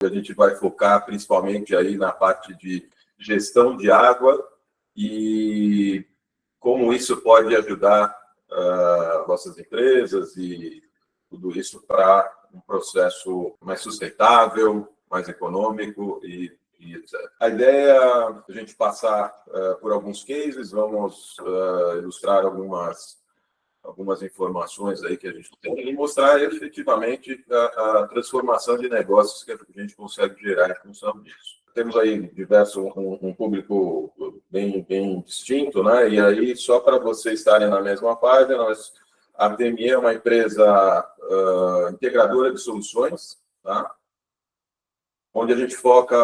A gente vai focar principalmente aí na parte de gestão de água e como isso pode ajudar nossas empresas e tudo isso para um processo mais sustentável, mais econômico e etc. A ideia é a gente passar por alguns cases, vamos ilustrar algumas informações aí que a gente tem e mostrar efetivamente a transformação de negócios que a gente consegue gerar em função disso. Temos aí um público bem distinto, né? E aí, só para vocês estarem na mesma página, a TME é uma empresa integradora de soluções, tá? Onde a gente foca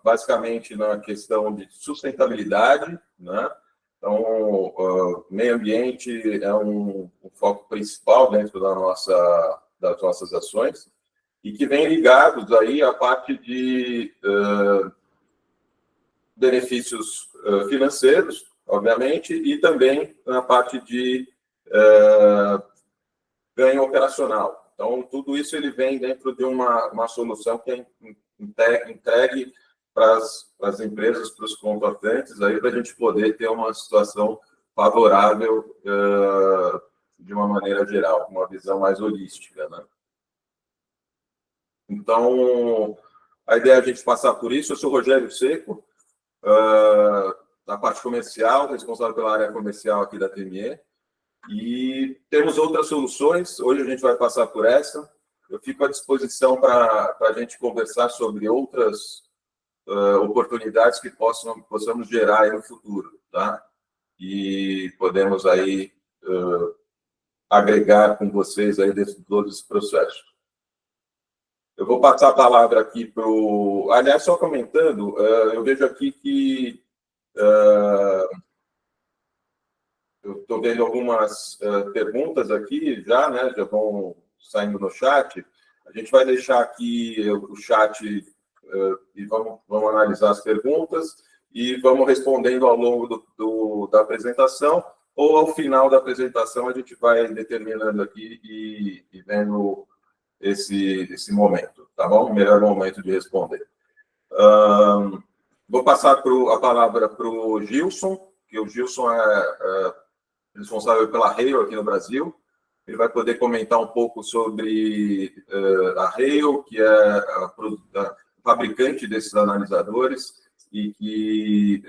basicamente na questão de sustentabilidade, né? Então, meio ambiente é um foco principal dentro das nossas ações e que vem ligados aí à parte de benefícios financeiros, obviamente, e também na parte de ganho operacional. Então, tudo isso ele vem dentro de uma solução que é entregue para as empresas, para os contratantes, aí para a gente poder ter uma situação favorável de uma maneira geral, uma visão mais holística, né? Então, a ideia é a gente passar por isso. Eu sou Rogério Seco, da parte comercial, responsável pela área comercial aqui da TME, e temos outras soluções. Hoje a gente vai passar por essa. Eu fico à disposição para a gente conversar sobre outras oportunidades que possamos gerar aí no futuro, tá? E podemos aí agregar com vocês aí dentro de todo esse processo. Eu vou passar a palavra aqui para o... Aliás, só comentando, eu vejo aqui que eu estou vendo algumas perguntas aqui já, né? Já vão saindo no chat. A gente vai deixar aqui o chat e vamos analisar as perguntas e vamos respondendo ao longo da apresentação, ou ao final da apresentação a gente vai determinando aqui e vendo esse momento, tá bom? O melhor momento de responder. Vou passar a palavra para o Gilson, que o Gilson é responsável pela Hale aqui no Brasil. Ele vai poder comentar um pouco sobre a Hale, que é a fabricante desses analisadores e que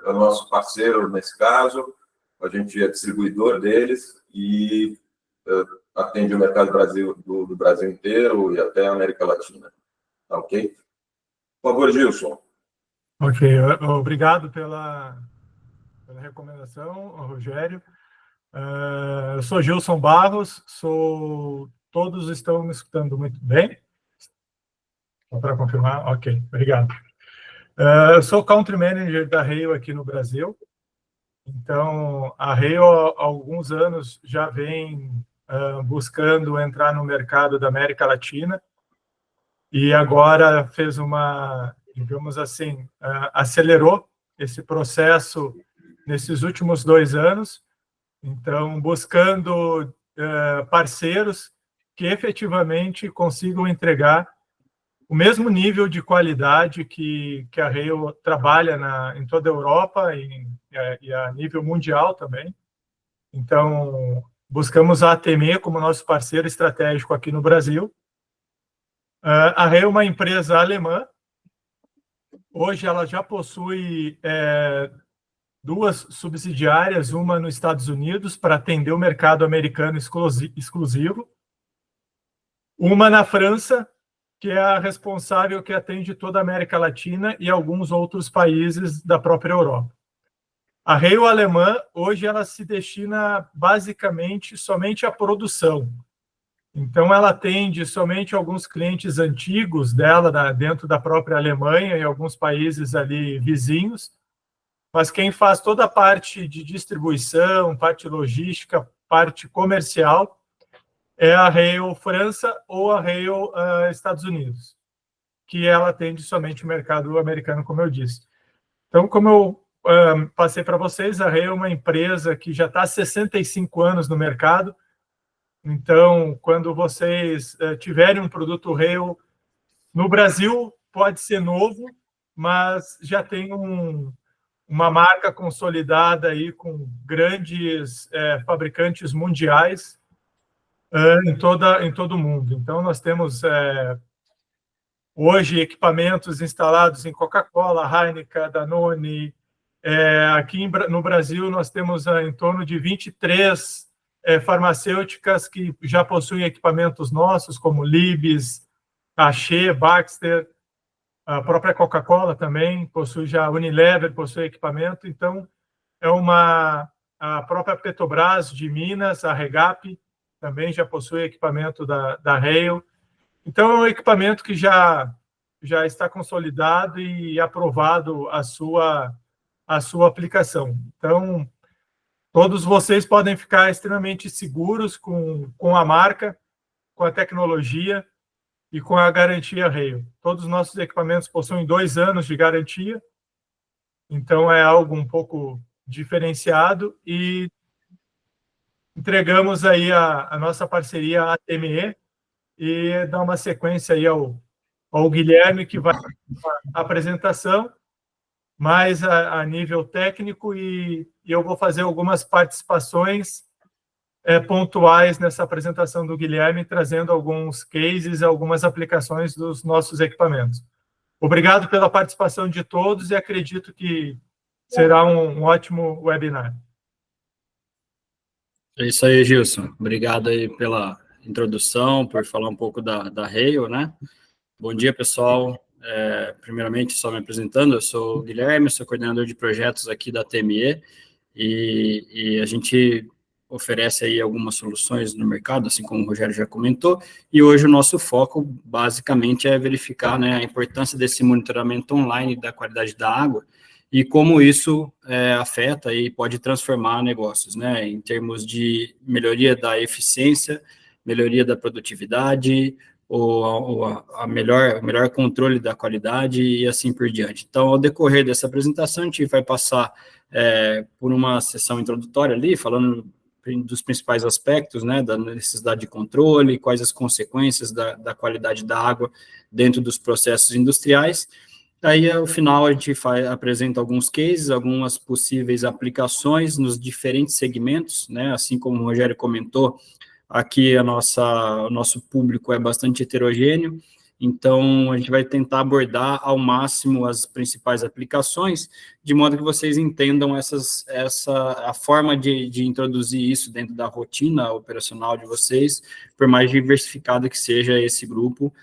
é o nosso parceiro nesse caso. A gente é distribuidor deles e atende o mercado do Brasil inteiro e até a América Latina. Tá ok? Por favor, Gilson. Ok, obrigado pela recomendação, Rogério. Eu sou Gilson Barros, todos estão me escutando muito bem? Só para confirmar? Ok, obrigado. Eu sou Country Manager da Hale aqui no Brasil. Então, a Hale, há alguns anos, já vem buscando entrar no mercado da América Latina e agora fez digamos assim, acelerou esse processo nesses últimos 2 anos. Então, buscando parceiros que efetivamente consigam entregar o mesmo nível de qualidade que a Hale trabalha em toda a Europa e a nível mundial também. Então, buscamos a ATME como nosso parceiro estratégico aqui no Brasil. A Hale é uma empresa alemã. Hoje ela já possui 2 subsidiárias, uma nos Estados Unidos para atender o mercado americano exclusivo, uma na França, que é a responsável que atende toda a América Latina e alguns outros países da própria Europa. A Hale alemã, hoje, ela se destina basicamente somente à produção. Então, ela atende somente alguns clientes antigos dela, dentro da própria Alemanha e alguns países ali vizinhos, mas quem faz toda a parte de distribuição, parte logística, parte comercial, é a Hale França ou a Hale Estados Unidos, que ela atende somente o mercado americano, como eu disse. Então, como eu passei para vocês, a Hale é uma empresa que já está há 65 anos no mercado. Então, quando vocês tiverem um produto Hale no Brasil, pode ser novo, mas já tem uma marca consolidada aí com grandes fabricantes mundiais em todo o mundo. Então, nós temos hoje equipamentos instalados em Coca-Cola, Heineken, Danone. Aqui no Brasil, nós temos em torno de 23 farmacêuticas que já possuem equipamentos nossos, como Libes, Axê, Baxter, a própria Coca-Cola também possui, já a Unilever possui equipamento. Então, a própria Petrobras de Minas, a Regap, também já possui equipamento da Rail. Então, é um equipamento que já está consolidado e aprovado a sua aplicação. Então, todos vocês podem ficar extremamente seguros com a marca, com a tecnologia e com a garantia Rail. Todos os nossos equipamentos possuem 2 anos de garantia, então é algo um pouco diferenciado, e entregamos aí a nossa parceria à TME e dar uma sequência aí ao Guilherme, que vai fazer a apresentação mais a nível técnico, e eu vou fazer algumas participações pontuais nessa apresentação do Guilherme, trazendo alguns cases, algumas aplicações dos nossos equipamentos. Obrigado pela participação de todos e acredito que será um ótimo webinar. É isso aí, Gilson. Obrigado aí pela introdução, por falar um pouco da Rail, né? Bom dia, pessoal. Primeiramente, só me apresentando, eu sou o Guilherme, sou coordenador de projetos aqui da TME, e a gente oferece aí algumas soluções no mercado, assim como o Rogério já comentou, e hoje o nosso foco, basicamente, é verificar, né, a importância desse monitoramento online da qualidade da água e como isso afeta e pode transformar negócios, né, em termos de melhoria da eficiência, melhoria da produtividade, ou o melhor controle da qualidade e assim por diante. Então, ao decorrer dessa apresentação, a gente vai passar por uma sessão introdutória ali, falando dos principais aspectos, né, da necessidade de controle, quais as consequências da qualidade da água dentro dos processos industriais. Aí, ao final, a gente apresenta alguns cases, algumas possíveis aplicações nos diferentes segmentos, né, assim como o Rogério comentou, aqui o nosso público é bastante heterogêneo, então a gente vai tentar abordar ao máximo as principais aplicações, de modo que vocês entendam a forma de introduzir isso dentro da rotina operacional de vocês, por mais diversificado que seja esse grupo.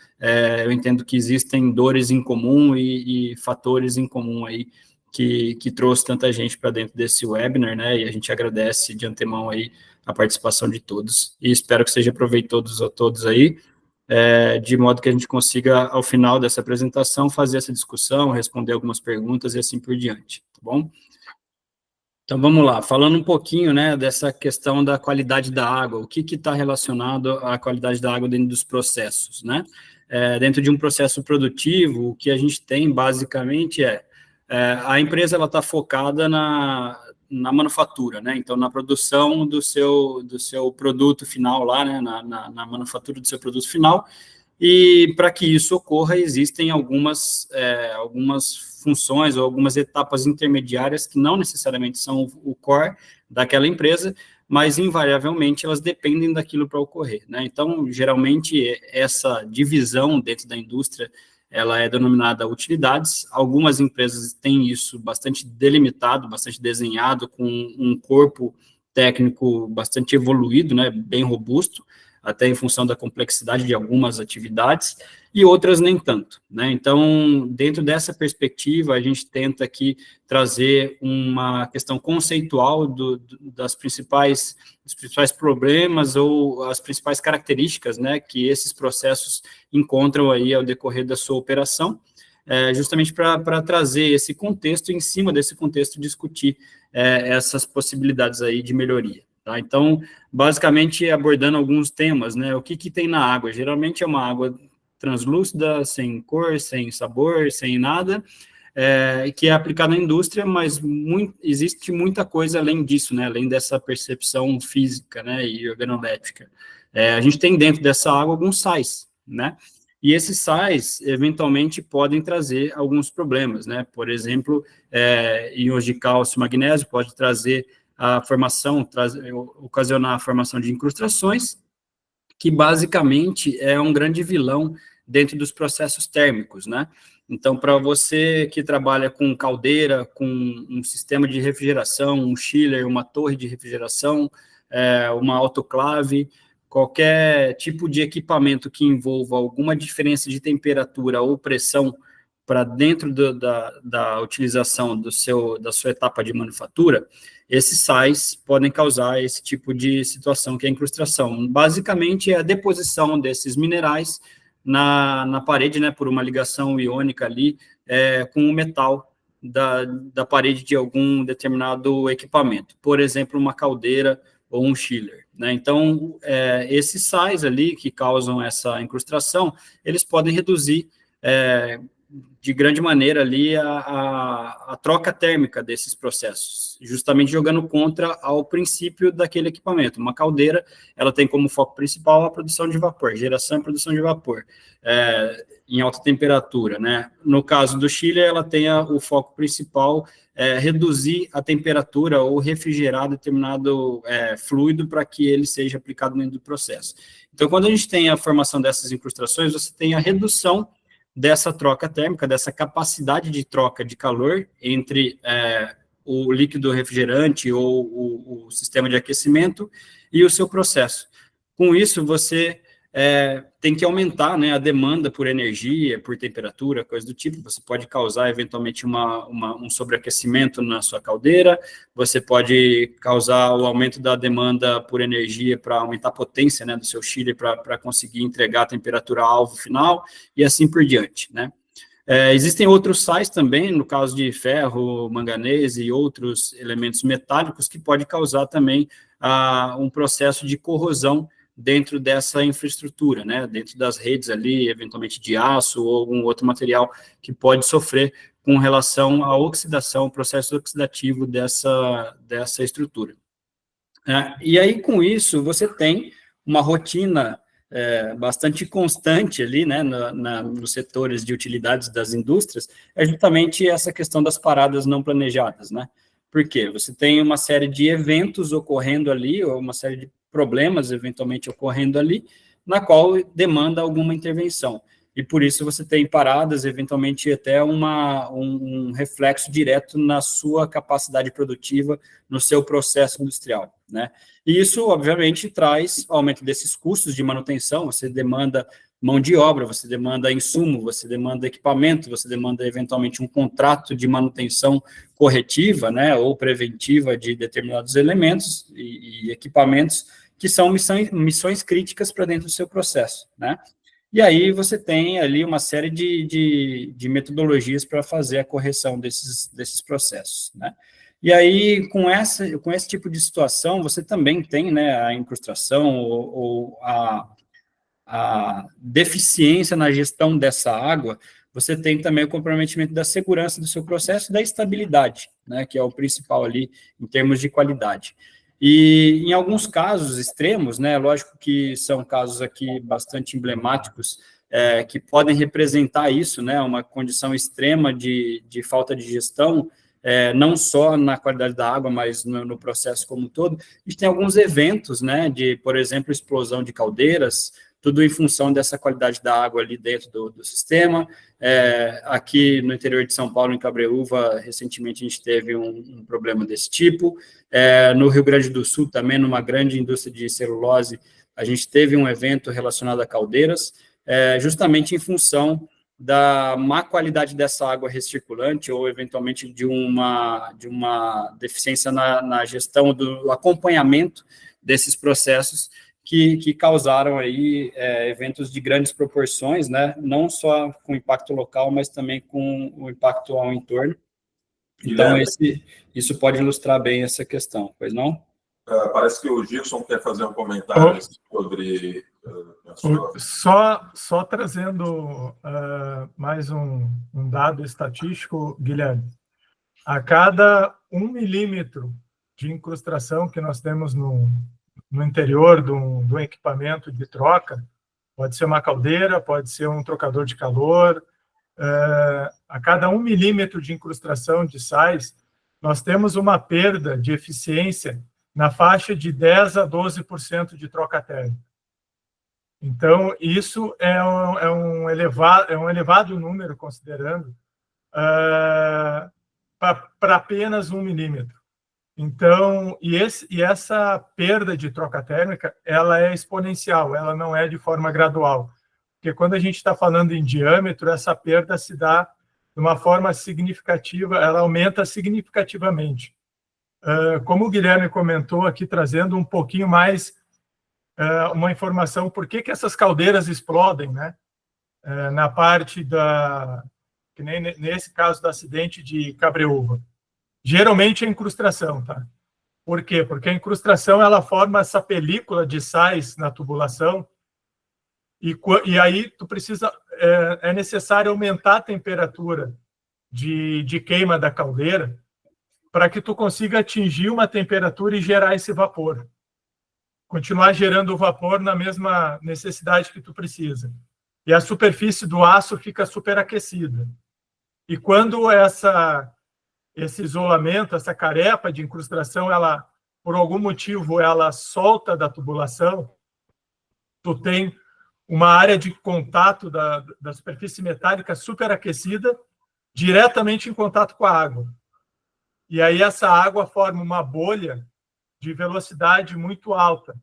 Eu entendo que existem dores em comum e fatores em comum aí que trouxe tanta gente para dentro desse webinar, né, e a gente agradece de antemão aí a participação de todos, e espero que seja proveitoso a todos aí, de modo que a gente consiga, ao final dessa apresentação, fazer essa discussão, responder algumas perguntas e assim por diante, tá bom? Então, vamos lá, falando um pouquinho, né, dessa questão da qualidade da água, o que está relacionado à qualidade da água dentro dos processos, né? Dentro de um processo produtivo, o que a gente tem, basicamente, a empresa está focada na manufatura, né? Então, na produção do seu produto final lá, né? Na manufatura do seu produto final. E para que isso ocorra, existem algumas funções ou algumas etapas intermediárias que não necessariamente são o core daquela empresa, mas invariavelmente elas dependem daquilo para ocorrer, né? Então, geralmente, essa divisão dentro da indústria, ela é denominada utilidades. Algumas empresas têm isso bastante delimitado, bastante desenhado, com um corpo técnico bastante evoluído, né, bem robusto, até em função da complexidade de algumas atividades, e outras nem tanto, né? Então, dentro dessa perspectiva, a gente tenta aqui trazer uma questão conceitual dos principais problemas ou as principais características, né, que esses processos encontram aí ao decorrer da sua operação, justamente para trazer esse contexto, e em cima desse contexto discutir essas possibilidades aí de melhoria. Tá? Então, basicamente, abordando alguns temas, né? O que tem na água? Geralmente é uma água translúcida, sem cor, sem sabor, sem nada, que é aplicada na indústria, mas existe muita coisa além disso, né? Além dessa percepção física, né? E organolétrica. A gente tem dentro dessa água alguns sais, né? E esses sais, eventualmente, podem trazer alguns problemas, né? Por exemplo, íons de cálcio e magnésio pode trazer a formação, ocasionar a formação de incrustações, que basicamente é um grande vilão dentro dos processos térmicos, né? Então, para você que trabalha com caldeira, com um sistema de refrigeração, um chiller, uma torre de refrigeração, uma autoclave, qualquer tipo de equipamento que envolva alguma diferença de temperatura ou pressão para dentro da utilização da sua etapa de manufatura, esses sais podem causar esse tipo de situação, que é a incrustação. Basicamente, é a deposição desses minerais na parede, né, por uma ligação iônica ali, com o metal da parede de algum determinado equipamento. Por exemplo, uma caldeira ou um chiller, né? Então, esses sais ali que causam essa incrustação, eles podem reduzir de grande maneira ali a troca térmica desses processos, justamente jogando contra ao princípio daquele equipamento. Uma caldeira, ela tem como foco principal a produção de vapor, geração e produção de vapor, em alta temperatura, né? No caso do chiller, ela tem o foco principal reduzir a temperatura ou refrigerar determinado fluido para que ele seja aplicado dentro do processo. Então, quando a gente tem a formação dessas incrustações, você tem a redução dessa troca térmica, dessa capacidade de troca de calor entre o líquido refrigerante ou o sistema de aquecimento e o seu processo. Com isso, você tem que aumentar, né, a demanda por energia, por temperatura, coisa do tipo. Você pode causar, eventualmente, um sobreaquecimento na sua caldeira, você pode causar o aumento da demanda por energia para aumentar a potência, né, do seu chiller para conseguir entregar a temperatura-alvo final, e assim por diante, né? Existem outros sais também, no caso de ferro, manganês e outros elementos metálicos, que pode causar também um processo de corrosão dentro dessa infraestrutura, né, dentro das redes ali, eventualmente de aço ou algum outro material que pode sofrer com relação à oxidação, o processo oxidativo dessa estrutura. E aí, com isso, você tem uma rotina bastante constante ali, né, nos setores de utilidades das indústrias, justamente essa questão das paradas não planejadas, né? Por quê? Você tem uma série de eventos ocorrendo ali, ou uma série de problemas eventualmente ocorrendo ali, na qual demanda alguma intervenção. E por isso você tem paradas, eventualmente até um reflexo direto na sua capacidade produtiva, no seu processo industrial, né? E isso, obviamente, traz aumento desses custos de manutenção. Você demanda mão de obra, você demanda insumo, você demanda equipamento, você demanda, eventualmente, um contrato de manutenção corretiva, né, ou preventiva de determinados elementos e equipamentos que são missões críticas para dentro do seu processo, né? E aí você tem ali uma série de metodologias para fazer a correção desses processos, né? E aí, com esse tipo de situação, você também tem, né, a incrustação ou a deficiência na gestão dessa água. Você tem também o comprometimento da segurança do seu processo e da estabilidade, né, que é o principal ali em termos de qualidade. E em alguns casos extremos, né, lógico que são casos aqui bastante emblemáticos, que podem representar isso, né, uma condição extrema de falta de gestão, não só na qualidade da água, mas no processo como um todo. A gente tem alguns eventos, né, de, por exemplo, explosão de caldeiras, tudo em função dessa qualidade da água ali dentro do sistema. Aqui no interior de São Paulo, em Cabreúva, recentemente a gente teve um problema desse tipo. No Rio Grande do Sul, também, numa grande indústria de celulose, a gente teve um evento relacionado a caldeiras, justamente em função da má qualidade dessa água recirculante ou, eventualmente, de uma deficiência na gestão do acompanhamento desses processos que causaram aí eventos de grandes proporções, né? Não só com impacto local, mas também com o impacto ao entorno. Então, isso pode ilustrar bem essa questão, pois não? Parece que o Gilson quer fazer um comentário sobre... Só trazendo mais um dado estatístico, Guilherme. A cada 1 milímetro de incrustação que nós temos no interior do equipamento de troca, Pode ser uma caldeira, pode ser um trocador de calor. A cada 1 milímetro de incrustação de sais, nós temos uma perda de eficiência na faixa de 10 a 12% de troca térmica. Então, isso é um elevado número, considerando, para apenas 1 milímetro. Então, essa perda de troca térmica, ela é exponencial, ela não é de forma gradual. Porque quando a gente está falando em diâmetro, essa perda se dá de uma forma significativa, ela aumenta significativamente. Como o Guilherme comentou aqui, trazendo um pouquinho mais uma informação, por que essas caldeiras explodem, né? Na parte que nem nesse caso do acidente de Cabreúva. Geralmente é incrustação, tá? Por quê? Porque a incrustação, ela forma essa película de sais na tubulação, e aí tu precisa, é necessário aumentar a temperatura de queima da caldeira para que tu consiga atingir uma temperatura e gerar esse vapor. Continuar gerando o vapor na mesma necessidade que tu precisa. E a superfície do aço fica superaquecida. E quando esse isolamento, essa carepa de incrustação, ela, por algum motivo, ela solta da tubulação, tu tem uma área de contato da superfície metálica superaquecida diretamente em contato com a água. E aí essa água forma uma bolha de velocidade muito alta.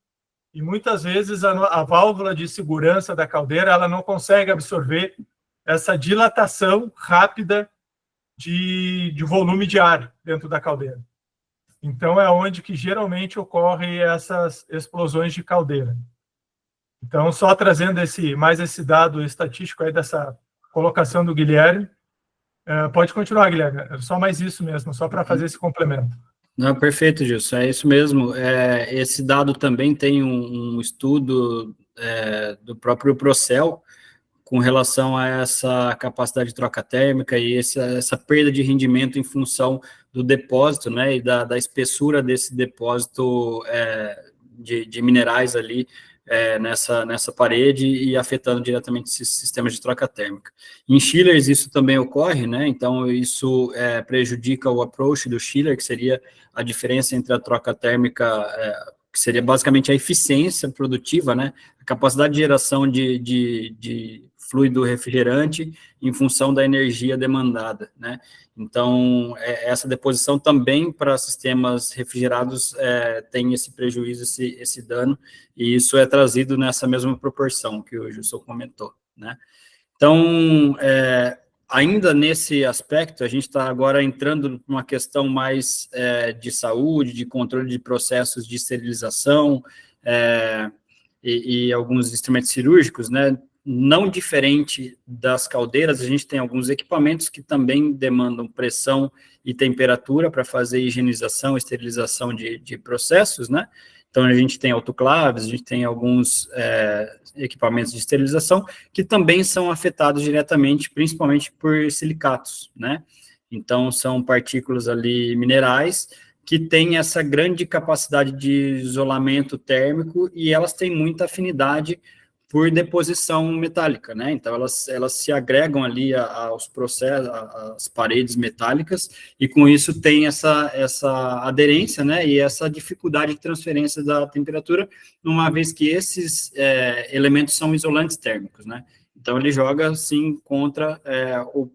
E muitas vezes a válvula de segurança da caldeira, ela não consegue absorver essa dilatação rápida de volume de ar dentro da caldeira. Então, é onde que geralmente ocorrem essas explosões de caldeira. Então, só trazendo mais esse dado estatístico aí dessa colocação do Guilherme. Pode continuar, Guilherme. Só mais isso mesmo, só para fazer esse complemento. Não, perfeito, Gilson, é isso mesmo. Esse dado também tem um estudo do próprio Procel, com relação a essa capacidade de troca térmica e essa perda de rendimento em função do depósito, né, e da espessura desse depósito de minerais ali nessa parede e afetando diretamente esses sistemas de troca térmica. Em chillers isso também ocorre, né, então isso prejudica o approach do chiller, que seria a diferença entre a troca térmica, que seria basicamente a eficiência produtiva, né, a capacidade de geração de fluido refrigerante em função da energia demandada, né? Então, essa deposição também para sistemas refrigerados tem esse prejuízo, esse dano, e isso é trazido nessa mesma proporção que o Gilson comentou, né? Então, ainda nesse aspecto, a gente está agora entrando numa questão mais de saúde, de controle de processos de esterilização e alguns instrumentos cirúrgicos, né? Não diferente das caldeiras, a gente tem alguns equipamentos que também demandam pressão e temperatura para fazer higienização, esterilização de processos, né? Então, a gente tem autoclaves, a gente tem alguns equipamentos de esterilização que também são afetados diretamente, principalmente por silicatos, né? Então, são partículas ali minerais que têm essa grande capacidade de isolamento térmico e elas têm muita afinidade por deposição metálica, né? Então, elas se agregam ali aos processos, às paredes metálicas, e com isso tem essa aderência, né? E essa dificuldade de transferência da temperatura, uma vez que esses elementos são isolantes térmicos, né? Então, ele joga, sim, contra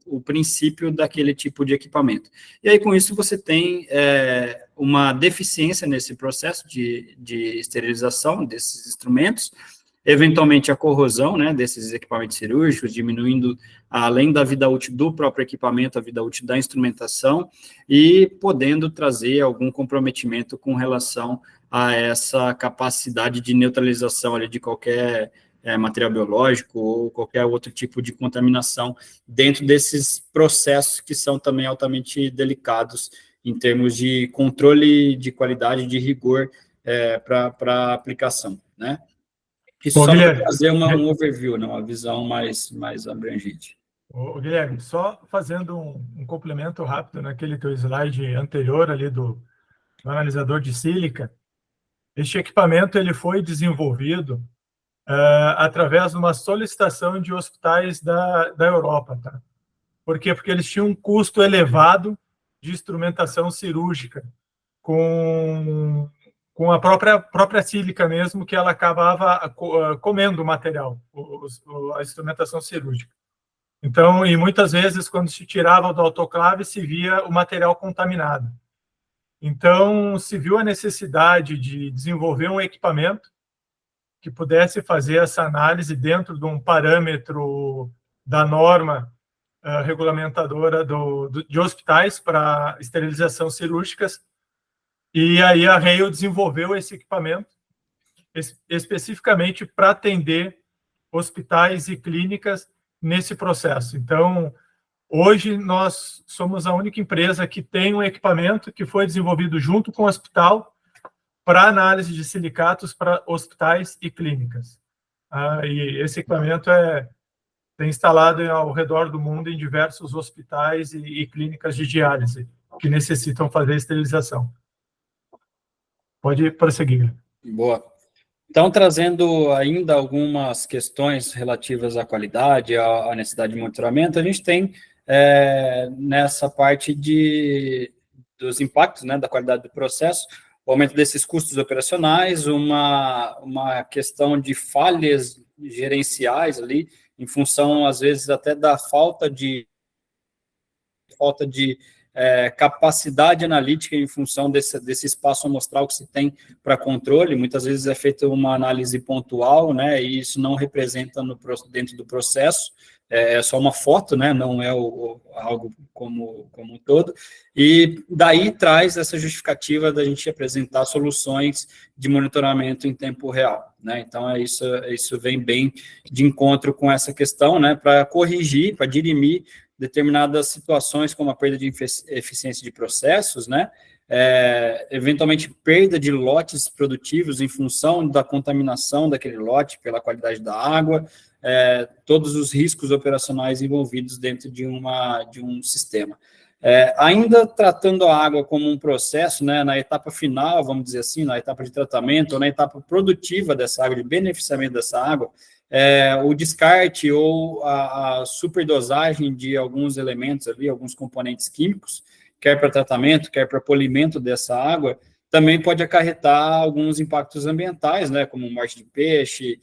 o princípio daquele tipo de equipamento. E aí, com isso, você tem uma deficiência nesse processo de esterilização desses instrumentos, eventualmente a corrosão, né, desses equipamentos cirúrgicos, diminuindo, além da vida útil do próprio equipamento, a vida útil da instrumentação, e podendo trazer algum comprometimento com relação a essa capacidade de neutralização ali de qualquer material biológico ou qualquer outro tipo de contaminação dentro desses processos que são também altamente delicados em termos de controle de qualidade, de rigor para aplicação, né? Isso só para trazer um overview, né, uma visão mais abrangente. Guilherme, só fazendo um complemento rápido naquele teu slide anterior ali do analisador de sílica, este equipamento ele foi desenvolvido através de uma solicitação de hospitais da Europa. Tá? Por quê? Porque eles tinham um custo elevado de instrumentação cirúrgica com a própria sílica mesmo, que ela acabava comendo o material, a instrumentação cirúrgica. Então, e muitas vezes, quando se tirava do autoclave, se via o material contaminado. Então, se viu a necessidade de desenvolver um equipamento que pudesse fazer essa análise dentro de um parâmetro da norma regulamentadora de hospitais para esterilização cirúrgicas. E aí a Hale desenvolveu esse equipamento especificamente para atender hospitais e clínicas nesse processo. Então, hoje nós somos a única empresa que tem um equipamento que foi desenvolvido junto com o hospital para análise de silicatos para hospitais e clínicas. E esse equipamento tem instalado ao redor do mundo em diversos hospitais e clínicas de diálise que necessitam fazer esterilização. Pode prosseguir. Boa. Então, trazendo ainda algumas questões relativas à qualidade, à necessidade de monitoramento, a gente tem nessa parte dos impactos, né, da qualidade do processo, o aumento desses custos operacionais, uma questão de falhas gerenciais ali, em função, às vezes, até da falta de capacidade analítica em função desse espaço amostral que se tem para controle. Muitas vezes é feita uma análise pontual, né, e isso não representa dentro do processo, é só uma foto, né, não é algo como um todo, e daí traz essa justificativa da gente apresentar soluções de monitoramento em tempo real, né, então isso vem bem de encontro com essa questão, né, para corrigir, para dirimir determinadas situações, como a perda de eficiência de processos, né, eventualmente perda de lotes produtivos em função da contaminação daquele lote pela qualidade da água, todos os riscos operacionais envolvidos dentro de um sistema. Ainda tratando a água como um processo, né, na etapa final, vamos dizer assim, na etapa de tratamento, ou na etapa produtiva dessa água, de beneficiamento dessa água, o descarte ou a superdosagem de alguns elementos ali, alguns componentes químicos, quer para tratamento, quer para polimento dessa água, também pode acarretar alguns impactos ambientais, né, como morte de peixe,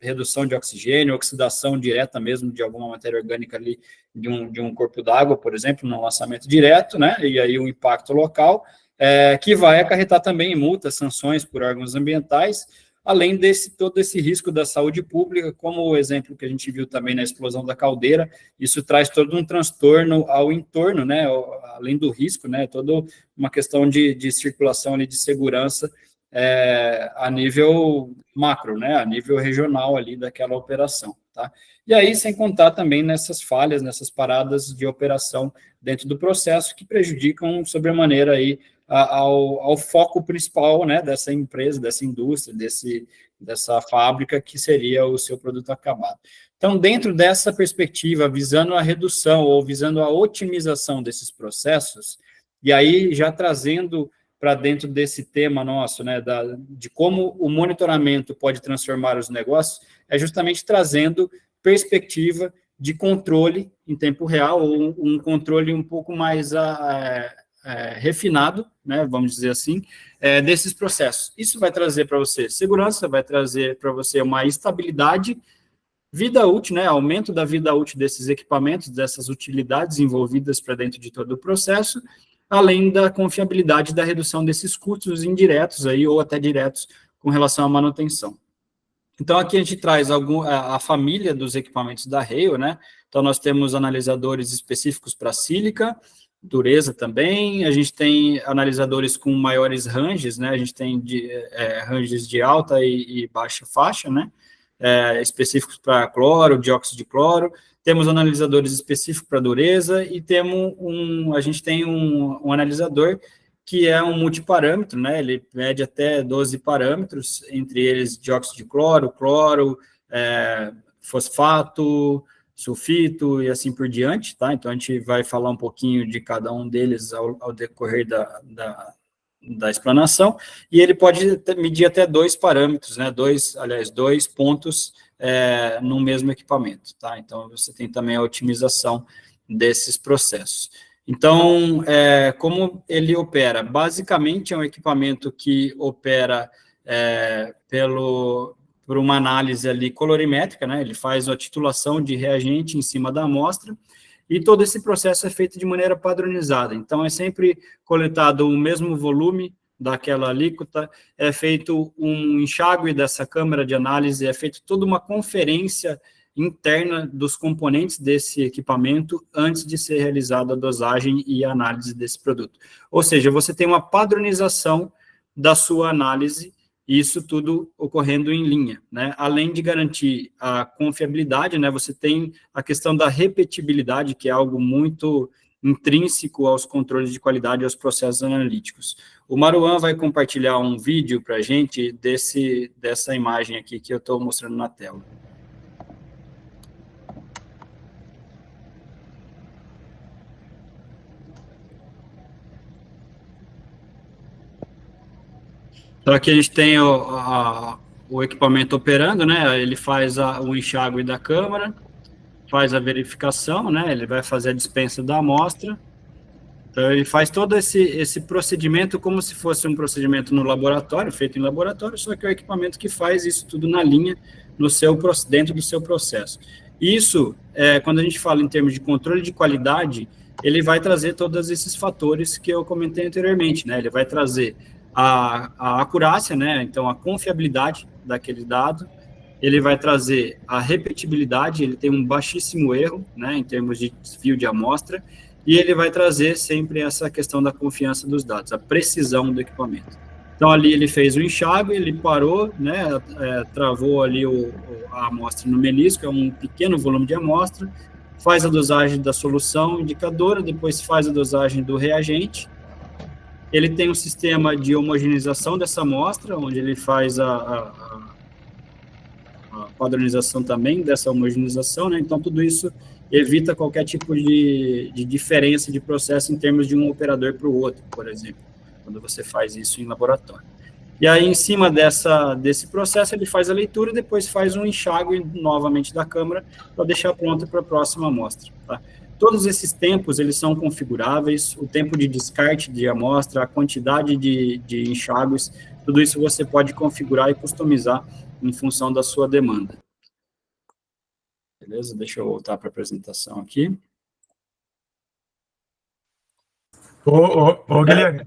redução de oxigênio, oxidação direta mesmo de alguma matéria orgânica ali de um corpo d'água, por exemplo, no lançamento direto, né, e aí o impacto local, que vai acarretar também multas, sanções por órgãos ambientais, além todo esse risco da saúde pública, como o exemplo que a gente viu também na explosão da caldeira, isso traz todo um transtorno ao entorno, né, além do risco, né, toda uma questão de circulação ali, de segurança, a nível macro, né, a nível regional ali daquela operação, tá? E aí, sem contar também nessas falhas, nessas paradas de operação dentro do processo que prejudicam sobremaneira aí ao foco principal, né, dessa empresa, dessa indústria, dessa fábrica, que seria o seu produto acabado. Então, dentro dessa perspectiva, visando a redução ou visando a otimização desses processos, e aí já trazendo para dentro desse tema nosso, né, de como o monitoramento pode transformar os negócios, é justamente trazendo perspectiva de controle em tempo real, ou um controle um pouco mais refinado, né, vamos dizer assim, desses processos. Isso vai trazer para você segurança, vai trazer para você uma estabilidade, vida útil, né, aumento da vida útil desses equipamentos, dessas utilidades envolvidas para dentro de todo o processo, além da confiabilidade da redução desses custos indiretos aí, ou até diretos com relação à manutenção. Então, aqui a gente traz a família dos equipamentos da Hale, né? Então, nós temos analisadores específicos para sílica, dureza também, a gente tem analisadores com maiores ranges, né? A gente tem ranges de alta e baixa faixa, né? Específicos para cloro, dióxido de cloro, temos analisadores específicos para dureza e a gente tem um analisador que é um multiparâmetro, né? Ele mede até 12 parâmetros, entre eles dióxido de cloro, fosfato, sulfito e assim por diante, tá? Então, a gente vai falar um pouquinho de cada um deles ao decorrer da explanação, e ele pode medir até 2 parâmetros, né, 2 pontos no mesmo equipamento, tá? Então, você tem também a otimização desses processos. Então, como ele opera? Basicamente, é um equipamento que opera por uma análise ali colorimétrica, né? Ele faz a titulação de reagente em cima da amostra, e todo esse processo é feito de maneira padronizada. Então, é sempre coletado o mesmo volume daquela alíquota, é feito um enxágue dessa câmara de análise, é feito toda uma conferência interna dos componentes desse equipamento antes de ser realizada a dosagem e a análise desse produto. Ou seja, você tem uma padronização da sua análise, e isso tudo ocorrendo em linha, né? Além de garantir a confiabilidade, né? Você tem a questão da repetibilidade, que é algo muito intrínseco aos controles de qualidade e aos processos analíticos. O Maruan vai compartilhar um vídeo para a gente dessa imagem aqui que eu estou mostrando na tela. Então, aqui a gente tem o equipamento operando, né? Ele faz o enxágue da câmara, faz a verificação, né? Ele vai fazer a dispensa da amostra. Então, ele faz todo esse procedimento como se fosse um procedimento no laboratório, feito em laboratório, só que é o equipamento que faz isso tudo na linha, dentro do seu processo. Isso, quando a gente fala em termos de controle de qualidade, ele vai trazer todos esses fatores que eu comentei anteriormente, né? Ele vai trazer a acurácia, né? Então, a confiabilidade daquele dado, ele vai trazer a repetibilidade, ele tem um baixíssimo erro, né, em termos de desvio de amostra, e ele vai trazer sempre essa questão da confiança dos dados, a precisão do equipamento. Então, ali ele fez o enxágue, ele parou, né, travou ali a amostra no melisco, é um pequeno volume de amostra, faz a dosagem da solução indicadora, depois faz a dosagem do reagente. Ele tem um sistema de homogeneização dessa amostra, onde ele faz a padronização também dessa homogeneização, né? Então, tudo isso evita qualquer tipo de diferença de processo em termos de um operador para o outro, por exemplo, quando você faz isso em laboratório. E aí, em cima desse processo, ele faz a leitura e depois faz um enxágue novamente da câmara para deixar pronta para a próxima amostra, tá? Todos esses tempos, eles são configuráveis, o tempo de descarte de amostra, a quantidade de enxágues, tudo isso você pode configurar e customizar em função da sua demanda. Beleza? Deixa eu voltar para a apresentação aqui. Guilherme,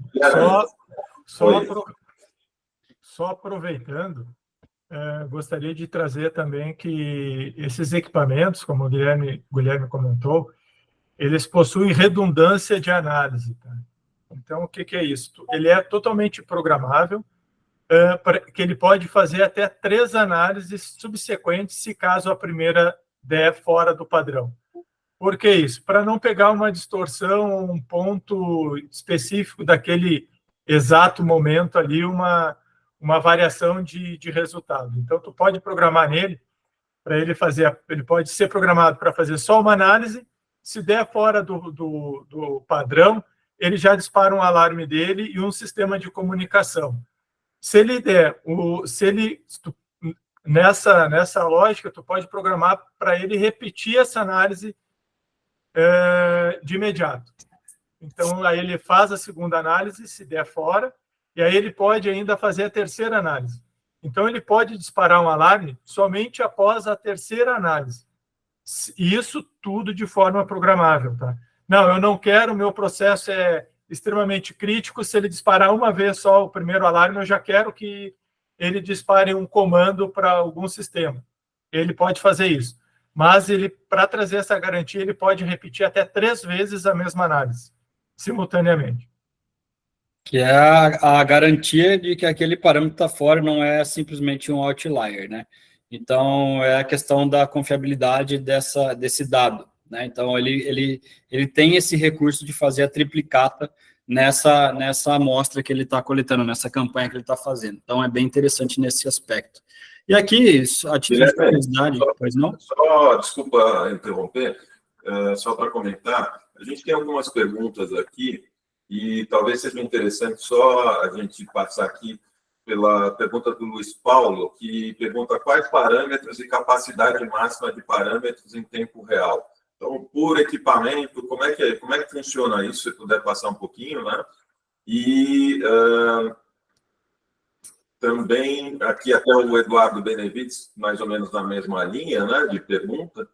só aproveitando, gostaria de trazer também que esses equipamentos, como o Guilherme comentou, eles possuem redundância de análise. Tá? Então, o que é isso? Ele é totalmente programável, que ele pode fazer até 3 análises subsequentes, se caso a primeira der fora do padrão. Por que isso? Para não pegar uma distorção, um ponto específico daquele exato momento ali, uma variação de resultado. Então, tu pode programar nele, para ele fazer, ele pode ser programado para fazer só uma análise. Se der fora do padrão, ele já dispara um alarme dele e um sistema de comunicação. Se ele der, nessa lógica, tu pode programar para ele repetir essa análise de imediato. Então, aí ele faz a segunda análise, se der fora, e aí ele pode ainda fazer a terceira análise. Então, ele pode disparar um alarme somente após a terceira análise. E isso tudo de forma programável, tá? Não, eu não quero, o meu processo é extremamente crítico, se ele disparar uma vez só o primeiro alarme, eu já quero que ele dispare um comando para algum sistema. Ele pode fazer isso. Mas ele, para trazer essa garantia, ele pode repetir até 3 vezes a mesma análise, simultaneamente. Que é a garantia de que aquele parâmetro está fora, não é simplesmente um outlier, né? Então, é a questão da confiabilidade desse dado, né? Então, ele tem esse recurso de fazer a triplicata nessa amostra que ele está coletando, nessa campanha que ele está fazendo. Então, é bem interessante nesse aspecto. E aqui, a título de curiosidade, pois não? Desculpa interromper, só para comentar, a gente tem algumas perguntas aqui, e talvez seja interessante só a gente passar aqui pela pergunta do Luiz Paulo, que pergunta quais parâmetros e capacidade máxima de parâmetros em tempo real. Então, por equipamento, como é que funciona isso? Se puder passar um pouquinho, né? E também, aqui até o Eduardo Benevides, mais ou menos na mesma linha, né, de pergunta,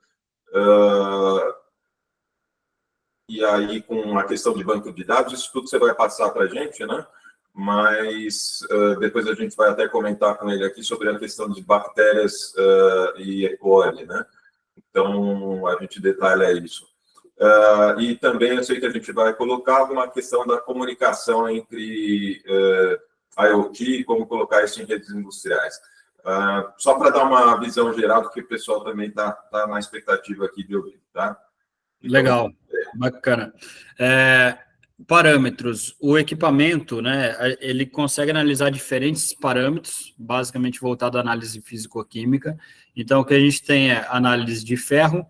e aí com a questão de banco de dados, isso tudo você vai passar para a gente, né? Mas depois a gente vai até comentar com ele aqui sobre a questão de bactérias e E. coli, né? Então, a gente detalha isso. E também eu sei que a gente vai colocar uma questão da comunicação entre IoT e como colocar isso em redes industriais. Só para dar uma visão geral do que o pessoal também está na expectativa aqui de ouvir, tá? Então, legal, bacana. Parâmetros, o equipamento, né, ele consegue analisar diferentes parâmetros, basicamente voltado à análise físico-química. Então, o que a gente tem é análise de ferro,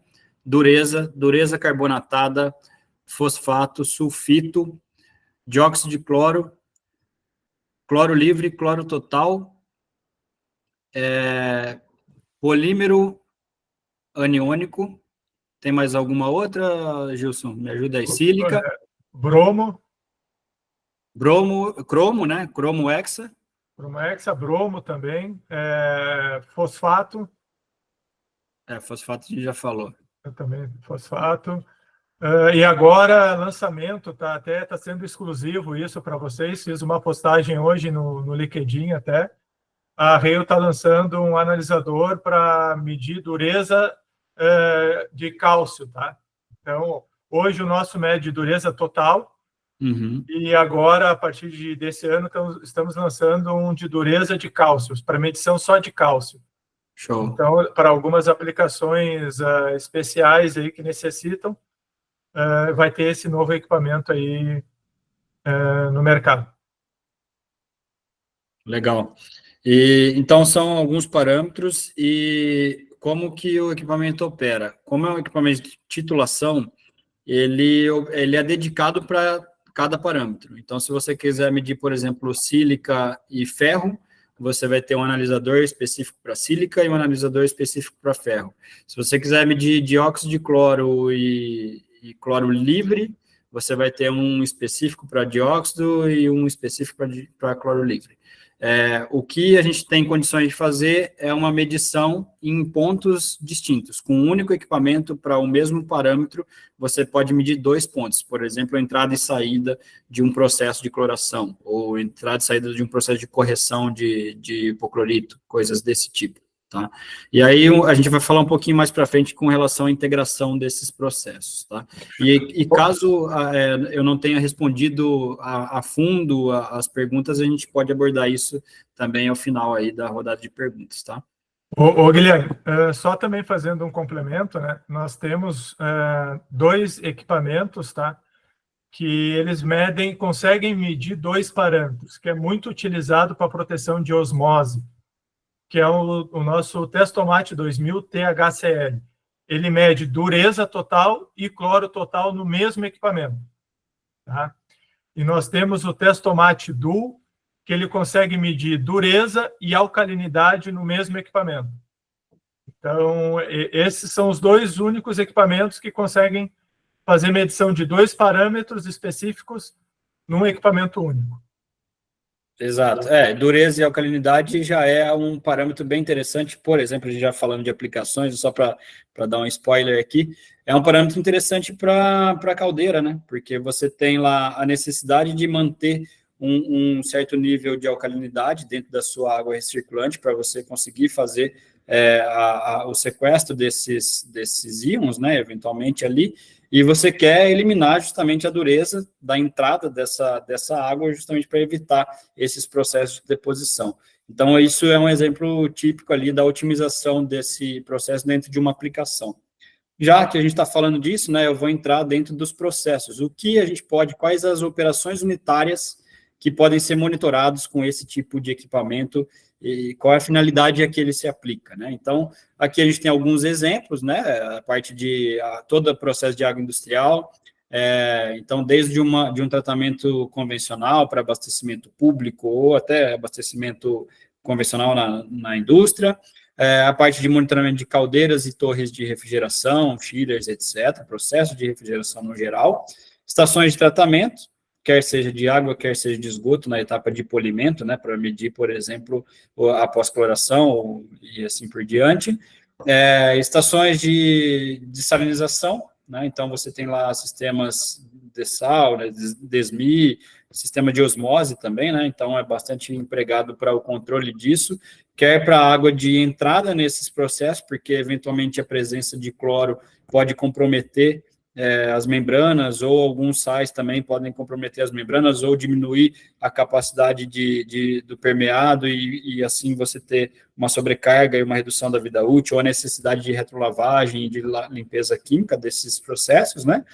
dureza carbonatada, fosfato, sulfito, dióxido de cloro, cloro livre, cloro total, polímero aniônico. Tem mais alguma outra, Gilson? Me ajuda aí. Sílica. Bromo. Cromo, né? Cromo hexa. Cromo hexa, bromo também. Fosfato. Fosfato a gente já falou. Também fosfato. E agora, lançamento, tá sendo exclusivo isso para vocês. Fiz uma postagem hoje no LinkedIn até. A Rail está lançando um analisador para medir dureza de cálcio, tá? Então, hoje o nosso mede dureza total. Uhum. E agora, a partir desse ano, estamos lançando um de dureza de cálcio, para medição só de cálcio. Show. Então, para algumas aplicações especiais aí que necessitam, vai ter esse novo equipamento aí no mercado. Legal. Então, são alguns parâmetros e como que o equipamento opera. Como é um equipamento de titulação, ele é dedicado para cada parâmetro. Então, se você quiser medir, por exemplo, sílica e ferro, você vai ter um analisador específico para sílica e um analisador específico para ferro. Se você quiser medir dióxido de cloro e cloro livre, você vai ter um específico para dióxido e um específico para cloro livre. O que a gente tem condições de fazer é uma medição em pontos distintos. Com um único equipamento para o mesmo parâmetro, você pode medir 2 pontos. Por exemplo, entrada e saída de um processo de cloração, ou entrada e saída de um processo de correção de hipoclorito, coisas desse tipo. Tá? E aí a gente vai falar um pouquinho mais para frente com relação à integração desses processos. Tá? E caso eu não tenha respondido a fundo as perguntas, a gente pode abordar isso também ao final aí da rodada de perguntas. Tá? Ô Guilherme, só também fazendo um complemento, né? Nós temos 2 equipamentos, tá? Que eles conseguem medir 2 parâmetros, que é muito utilizado para proteção de osmose, que é o nosso Testomate 2000 THCL. Ele mede dureza total e cloro total no mesmo equipamento. Tá? E nós temos o Testomate Dual, que ele consegue medir dureza e alcalinidade no mesmo equipamento. Então, esses são os 2 únicos equipamentos que conseguem fazer medição de 2 parâmetros específicos num equipamento único. Exato. Dureza e alcalinidade já é um parâmetro bem interessante. Por exemplo, a gente já falando de aplicações, só para dar um spoiler aqui, é um parâmetro interessante para a caldeira, né? Porque você tem lá a necessidade de manter um certo nível de alcalinidade dentro da sua água recirculante para você conseguir fazer o sequestro desses íons, né? Eventualmente ali. E você quer eliminar justamente a dureza da entrada dessa água, justamente para evitar esses processos de deposição. Então, isso é um exemplo típico ali da otimização desse processo dentro de uma aplicação. Já que a gente está falando disso, né, eu vou entrar dentro dos processos. O que a gente quais as operações unitárias que podem ser monitorados com esse tipo de equipamento e qual é a finalidade a que ele se aplica, né? Então, aqui a gente tem alguns exemplos, né? A parte de todo o processo de água industrial, Então, desde um tratamento convencional para abastecimento público ou até abastecimento convencional na indústria, a parte de monitoramento de caldeiras e torres de refrigeração, chillers, etc., processo de refrigeração no geral, estações de tratamento, quer seja de água, quer seja de esgoto, na etapa de polimento, né, para medir, por exemplo, a pós-cloração e assim por diante, estações de salinização, né, então você tem lá sistemas de sal, né, DESMI, sistema de osmose também, né, então é bastante empregado para o controle disso, quer para a água de entrada nesses processos, porque eventualmente a presença de cloro pode comprometer as membranas, ou alguns sais também podem comprometer as membranas, ou diminuir a capacidade do permeado, e assim você ter uma sobrecarga e uma redução da vida útil, ou a necessidade de retrolavagem e de limpeza química desses processos, né?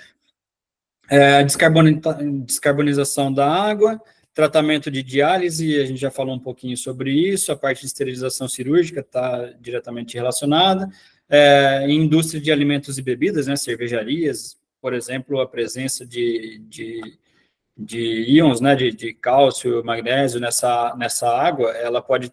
Descarbonização da água, tratamento de diálise, a gente já falou um pouquinho sobre isso, a parte de esterilização cirúrgica está diretamente relacionada, indústria de alimentos e bebidas, né, cervejarias, por exemplo, a presença de íons, né, de cálcio, magnésio nessa água, ela pode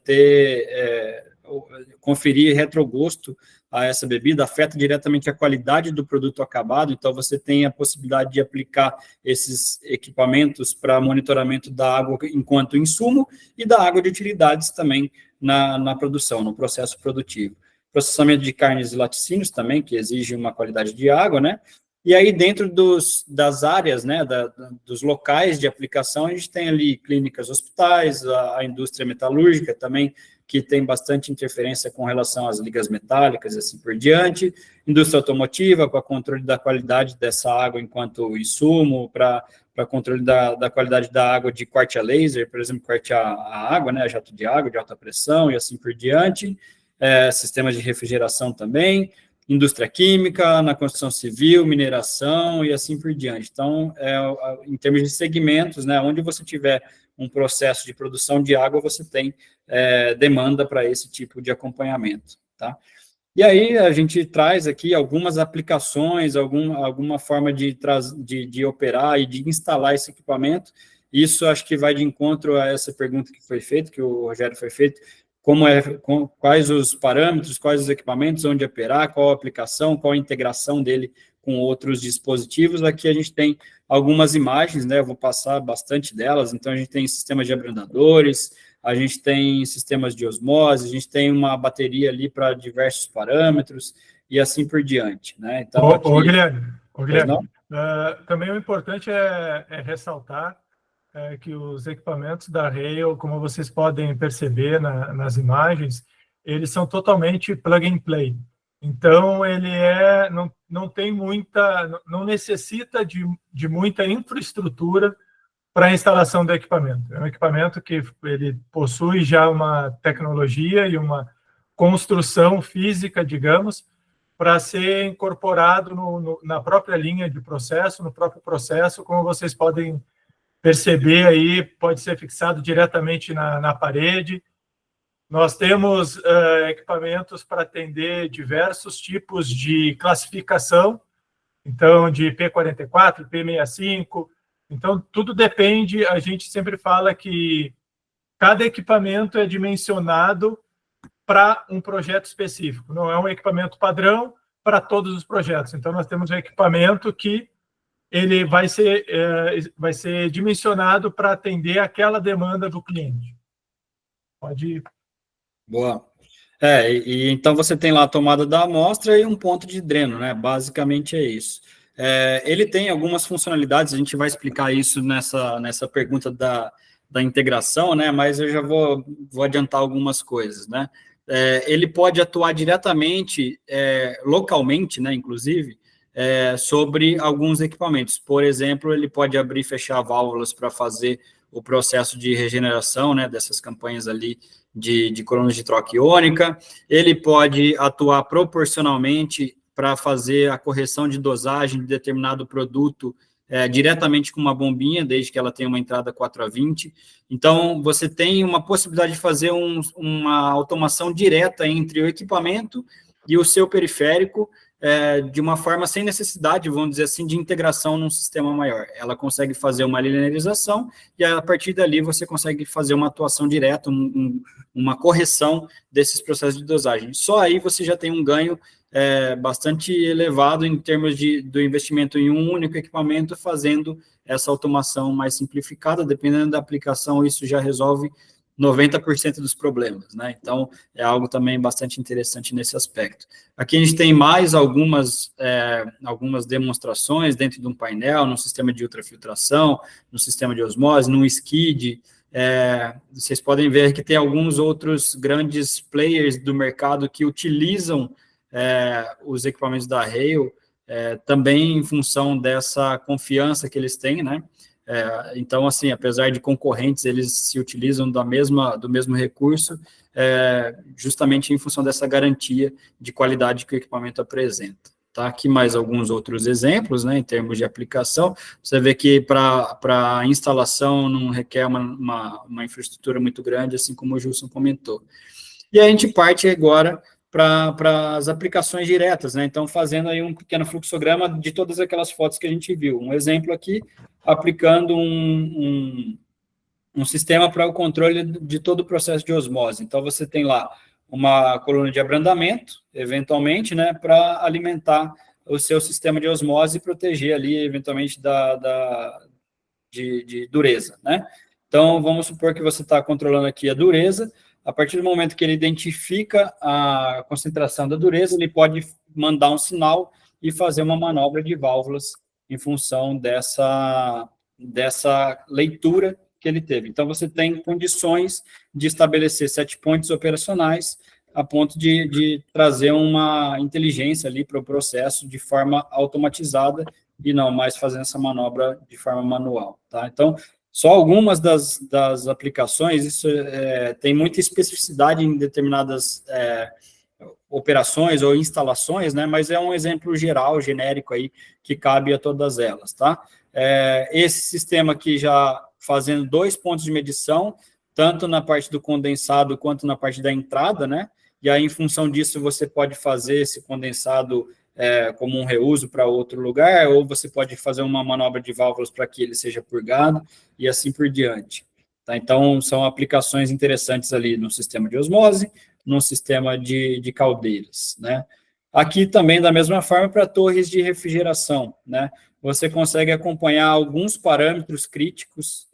conferir retrogosto a essa bebida, afeta diretamente a qualidade do produto acabado, então você tem a possibilidade de aplicar esses equipamentos para monitoramento da água enquanto insumo e da água de utilidades também na produção, no processo produtivo. Processamento de carnes e laticínios também, que exige uma qualidade de água, né? E aí, dentro das áreas, né, dos locais de aplicação, a gente tem ali clínicas, hospitais, a indústria metalúrgica também, que tem bastante interferência com relação às ligas metálicas e assim por diante, indústria automotiva, para controle da qualidade dessa água enquanto insumo, para controle da qualidade da água de corte a laser, por exemplo, corte a água, né, jato de água de alta pressão e assim por diante, sistemas de refrigeração também, indústria química, na construção civil, mineração e assim por diante. Então, em termos de segmentos, né, onde você tiver um processo de produção de água, você tem demanda para esse tipo de acompanhamento, tá? E aí a gente traz aqui algumas aplicações, alguma forma de operar e de instalar esse equipamento. Isso acho que vai de encontro a essa pergunta que foi feita, que o Rogério foi feito, quais os parâmetros, quais os equipamentos, onde operar, qual a aplicação, qual a integração dele com outros dispositivos. Aqui a gente tem algumas imagens, né, eu vou passar bastante delas. Então a gente tem sistemas de abrandadores, a gente tem sistemas de osmose, a gente tem uma bateria ali para diversos parâmetros e assim por diante, né? Então, Guilherme, também o importante é ressaltar que os equipamentos da Hale, como vocês podem perceber nas imagens, eles são totalmente plug and play. Então, ele não necessita de muita infraestrutura para a instalação do equipamento. É um equipamento que ele possui já uma tecnologia e uma construção física, digamos, para ser incorporado na própria linha de processo, no próprio processo, como vocês podem perceber aí, pode ser fixado diretamente na parede. Nós temos equipamentos para atender diversos tipos de classificação, então, de P44, P65. Então, tudo depende, a gente sempre fala que cada equipamento é dimensionado para um projeto específico, não é um equipamento padrão para todos os projetos. Então, nós temos um equipamento que ele vai ser dimensionado para atender aquela demanda do cliente. Pode ir. Boa. Então você tem lá a tomada da amostra e um ponto de dreno, né? Basicamente é isso. Ele tem algumas funcionalidades, a gente vai explicar isso nessa pergunta da integração, né? Mas eu já vou adiantar algumas coisas, né? Ele pode atuar diretamente, localmente, né? Inclusive, sobre alguns equipamentos. Por exemplo, ele pode abrir e fechar válvulas para fazer o processo de regeneração, né, dessas campanhas ali de colunas de troca iônica. Ele pode atuar proporcionalmente para fazer a correção de dosagem de determinado produto diretamente com uma bombinha, desde que ela tenha uma entrada 4A20. Então, você tem uma possibilidade de fazer uma automação direta entre o equipamento e o seu periférico, de uma forma sem necessidade, vamos dizer assim, de integração num sistema maior. Ela consegue fazer uma linearização e, a partir dali, você consegue fazer uma atuação direta, uma correção desses processos de dosagem. Só aí você já tem um ganho bastante elevado em termos do investimento em um único equipamento, fazendo essa automação mais simplificada. Dependendo da aplicação, isso já resolve 90% dos problemas, né? Então, é algo também bastante interessante nesse aspecto. Aqui a gente tem mais algumas demonstrações dentro de um painel, no sistema de ultrafiltração, no sistema de osmose, no skid. Vocês podem ver que tem alguns outros grandes players do mercado que utilizam os equipamentos da Hale, também em função dessa confiança que eles têm, né? Então, assim, apesar de concorrentes, eles se utilizam do mesmo recurso, justamente em função dessa garantia de qualidade que o equipamento apresenta. Tá? Aqui mais alguns outros exemplos, né, em termos de aplicação. Você vê que para a instalação não requer uma infraestrutura muito grande, assim como o Gilson comentou. E a gente parte agora para as aplicações diretas, né? Então, fazendo aí um pequeno fluxograma de todas aquelas fotos que a gente viu. Um exemplo aqui, aplicando um sistema para o controle de todo o processo de osmose. Então, você tem lá uma coluna de abrandamento, eventualmente, né, para alimentar o seu sistema de osmose e proteger ali, eventualmente, de dureza, né? Então, vamos supor que você está controlando aqui a dureza. A partir do momento que ele identifica a concentração da dureza, ele pode mandar um sinal e fazer uma manobra de válvulas em função dessa leitura que ele teve. Então, você tem condições de estabelecer set points operacionais a ponto de trazer uma inteligência ali para o processo de forma automatizada e não mais fazendo essa manobra de forma manual, tá? Então, só algumas das aplicações, isso tem muita especificidade em determinadas operações ou instalações, né? Mas é um exemplo geral, genérico aí, que cabe a todas elas, tá? Esse sistema aqui já fazendo 2 pontos de medição, tanto na parte do condensado quanto na parte da entrada, né? E aí, em função disso, você pode fazer esse condensado como um reuso para outro lugar, ou você pode fazer uma manobra de válvulas para que ele seja purgado, e assim por diante. Tá? Então, são aplicações interessantes ali no sistema de osmose, no sistema de caldeiras, né? Aqui também, da mesma forma, para torres de refrigeração, né? Você consegue acompanhar alguns parâmetros críticos,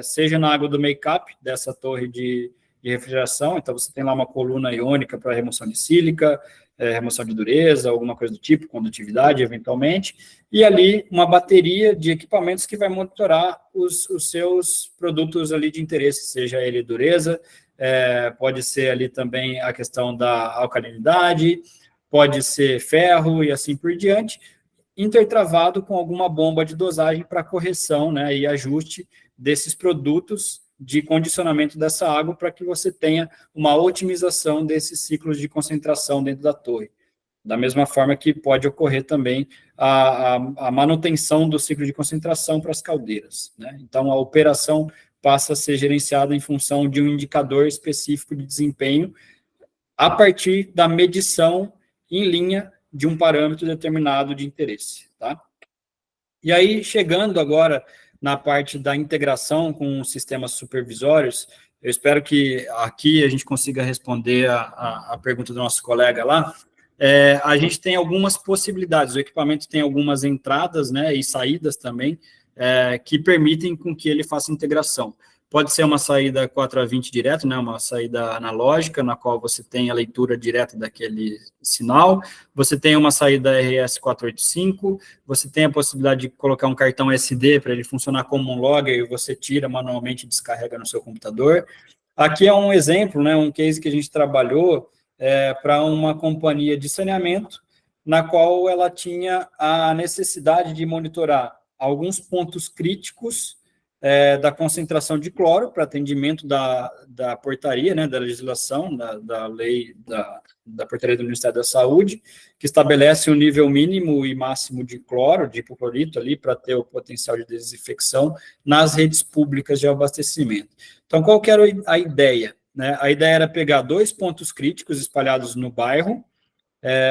seja na água do make-up dessa torre de refrigeração, então você tem lá uma coluna iônica para remoção de sílica, remoção de dureza, alguma coisa do tipo, condutividade, eventualmente, e ali uma bateria de equipamentos que vai monitorar os seus produtos ali de interesse, seja ele dureza, pode ser ali também a questão da alcalinidade, pode ser ferro e assim por diante, intertravado com alguma bomba de dosagem para correção, né, e ajuste desses produtos de condicionamento dessa água para que você tenha uma otimização desses ciclos de concentração dentro da torre. Da mesma forma que pode ocorrer também a manutenção do ciclo de concentração para as caldeiras, né? Então, a operação passa a ser gerenciada em função de um indicador específico de desempenho a partir da medição em linha de um parâmetro determinado de interesse, tá? E aí, chegando agora na parte da integração com os sistemas supervisórios, eu espero que aqui a gente consiga responder a pergunta do nosso colega lá. A gente tem algumas possibilidades, o equipamento tem algumas entradas, né, e saídas também, que permitem com que ele faça integração. Pode ser uma saída 4A20 direto, né, uma saída analógica, na qual você tem a leitura direta daquele sinal, você tem uma saída RS485, você tem a possibilidade de colocar um cartão SD para ele funcionar como um logger e você tira manualmente e descarrega no seu computador. Aqui é um exemplo, né, um case que a gente trabalhou para uma companhia de saneamento, na qual ela tinha a necessidade de monitorar alguns pontos críticos da concentração de cloro para atendimento da portaria, né, da legislação, da lei da portaria do Ministério da Saúde, que estabelece o nível mínimo e máximo de cloro, de hipoclorito ali, para ter o potencial de desinfecção nas redes públicas de abastecimento. Então, qual que era a ideia? Né? A ideia era pegar 2 pontos críticos espalhados no bairro,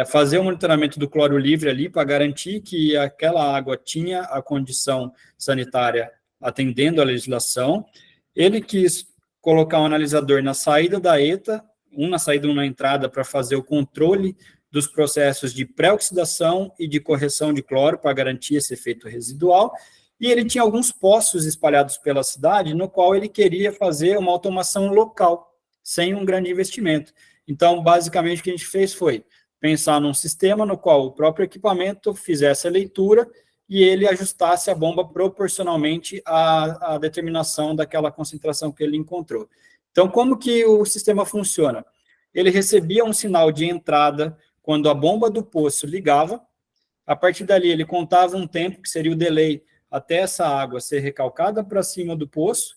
fazer o monitoramento do cloro livre ali para garantir que aquela água tinha a condição sanitária atendendo à legislação. Ele quis colocar um analisador na saída da ETA, um na saída e um na entrada, para fazer o controle dos processos de pré-oxidação e de correção de cloro, para garantir esse efeito residual. E ele tinha alguns poços espalhados pela cidade, no qual ele queria fazer uma automação local, sem um grande investimento. Então, basicamente, o que a gente fez foi pensar num sistema no qual o próprio equipamento fizesse a leitura e ele ajustasse a bomba proporcionalmente à determinação daquela concentração que ele encontrou. Então, como que o sistema funciona? Ele recebia um sinal de entrada quando a bomba do poço ligava. A partir dali, ele contava um tempo, que seria o delay, até essa água ser recalcada para cima do poço,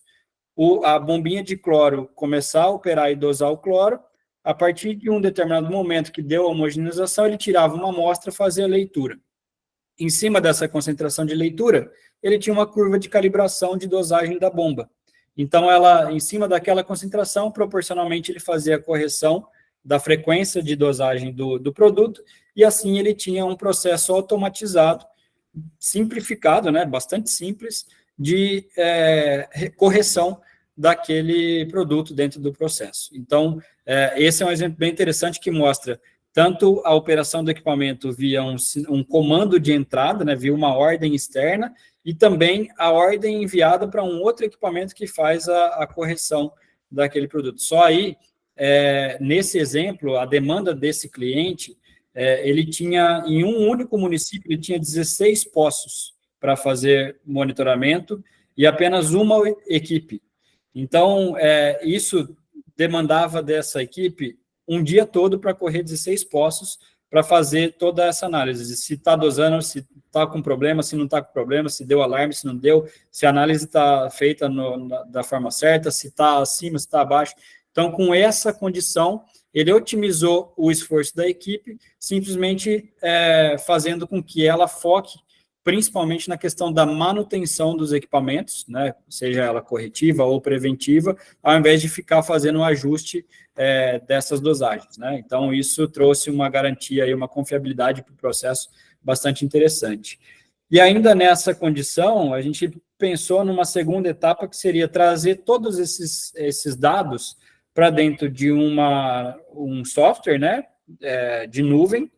a bombinha de cloro começar a operar e dosar o cloro. A partir de um determinado momento que deu a homogeneização, ele tirava uma amostra e fazia a leitura. Em cima dessa concentração de leitura, ele tinha uma curva de calibração de dosagem da bomba. Então, em cima daquela concentração, proporcionalmente, ele fazia a correção da frequência de dosagem do produto, e assim ele tinha um processo automatizado, simplificado, né, bastante simples, de correção daquele produto dentro do processo. Então, esse é um exemplo bem interessante que mostra tanto a operação do equipamento via um comando de entrada, né, via uma ordem externa, e também a ordem enviada para um outro equipamento que faz a correção daquele produto. Só aí, nesse exemplo, a demanda desse cliente, ele tinha, em um único município, ele tinha 16 poços para fazer monitoramento e apenas uma equipe. Então, isso demandava dessa equipe um dia todo para correr 16 poços para fazer toda essa análise, se está dosando, se está com problema, se não está com problema, se deu alarme, se não deu, se a análise está feita da forma certa, se está acima, se está abaixo. Então, com essa condição, ele otimizou o esforço da equipe, simplesmente fazendo com que ela foque principalmente na questão da manutenção dos equipamentos, né, seja ela corretiva ou preventiva, ao invés de ficar fazendo um ajuste dessas dosagens, né? Então, isso trouxe uma garantia e uma confiabilidade para o processo bastante interessante. E ainda nessa condição, a gente pensou numa segunda etapa, que seria trazer todos esses dados para dentro de um software, né, de nuvem.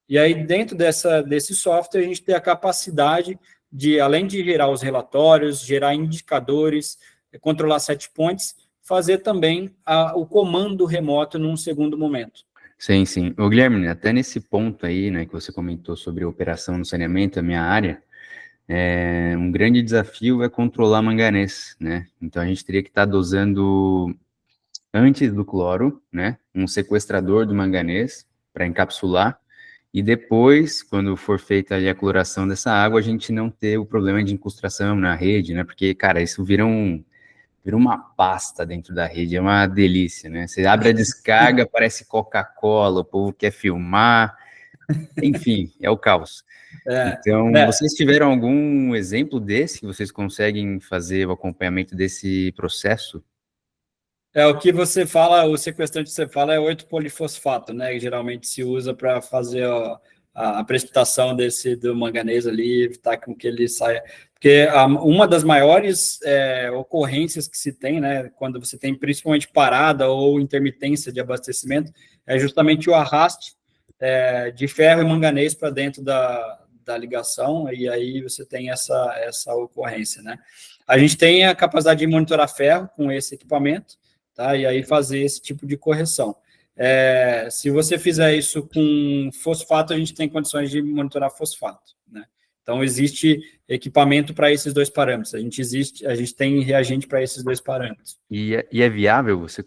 E aí, dentro desse software, a gente tem a capacidade de, além de gerar os relatórios, gerar indicadores, controlar set points, fazer também o comando remoto num segundo momento. Sim, sim. Ô, Guilherme, até nesse ponto aí, né, que você comentou sobre a operação no saneamento, a minha área, um grande desafio é controlar manganês, né? Então, a gente teria que estar dosando antes do cloro, né, um sequestrador do manganês para encapsular, e depois, quando for feita ali a cloração dessa água, a gente não ter o problema de incrustação na rede, né? Porque, cara, isso vira uma pasta dentro da rede, é uma delícia, né? Você abre a descarga, parece Coca-Cola, o povo quer filmar, enfim, é o caos. Então, vocês tiveram algum exemplo desse, que vocês conseguem fazer o acompanhamento desse processo? O que você fala, o sequestrante que você fala é 8-polifosfato, né? Que geralmente se usa para fazer a precipitação do manganês ali, evitar com que ele saia. Porque uma das maiores ocorrências que se tem, né? Quando você tem principalmente parada ou intermitência de abastecimento, é justamente o arraste de ferro e manganês para dentro da ligação, e aí você tem essa ocorrência, né? A gente tem a capacidade de monitorar ferro com esse equipamento, tá? E aí fazer esse tipo de correção. Se você fizer isso com fosfato, a gente tem condições de monitorar fosfato, né? Então, existe equipamento para esses dois parâmetros. A gente tem reagente para esses dois parâmetros. E é viável? Você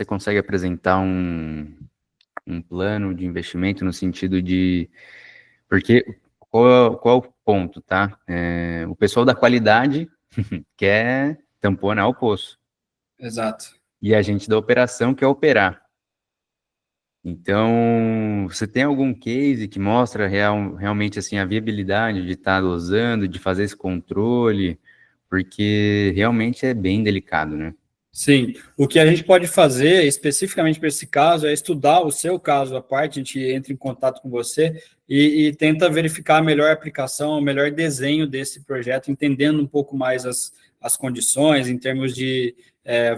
consegue apresentar um plano de investimento no sentido de... Porque qual é o ponto, tá? O pessoal da qualidade quer tamponar o poço. Exato. E a gente da operação quer operar. Então, você tem algum case que mostra realmente assim, a viabilidade de estar dosando, de fazer esse controle? Porque realmente é bem delicado, né? Sim, o que a gente pode fazer especificamente para esse caso é estudar o seu caso à parte, a gente entra em contato com você e tenta verificar a melhor aplicação, o melhor desenho desse projeto, entendendo um pouco mais as condições em termos de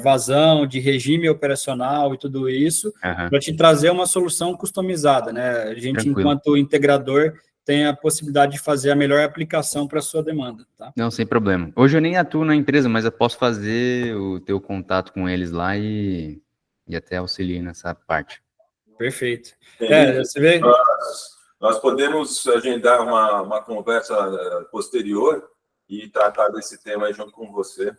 vazão, de regime operacional e tudo isso, para te trazer uma solução customizada, né? A gente, Tranquilo. enquanto integrador, tem a possibilidade de fazer a melhor aplicação para a sua demanda, tá? Não, sem problema. Hoje eu nem atuo na empresa, mas eu posso fazer o teu contato com eles lá e até auxiliar nessa parte. Perfeito. Henrique, Você vê... nós podemos agendar uma conversa posterior e tratar desse tema aí junto com você.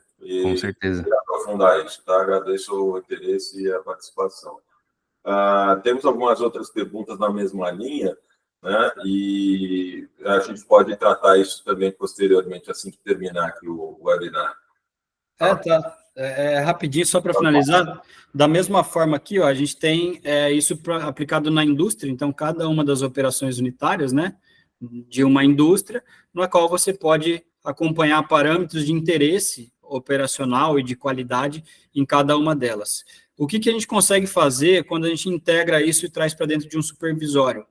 Com certeza. E aprofundar isso, tá? Agradeço o interesse e a participação. Temos algumas outras perguntas na mesma linha, né? E a gente pode tratar isso também posteriormente, assim que terminar aqui o webinar. Tá. Rapidinho, só para finalizar, da mesma forma aqui, ó, a gente tem isso aplicado na indústria, então cada uma das operações unitárias, né, de uma indústria, na qual você pode acompanhar parâmetros de interesse operacional e de qualidade em cada uma delas. O que a gente consegue fazer quando a gente integra isso e traz para dentro de um supervisório?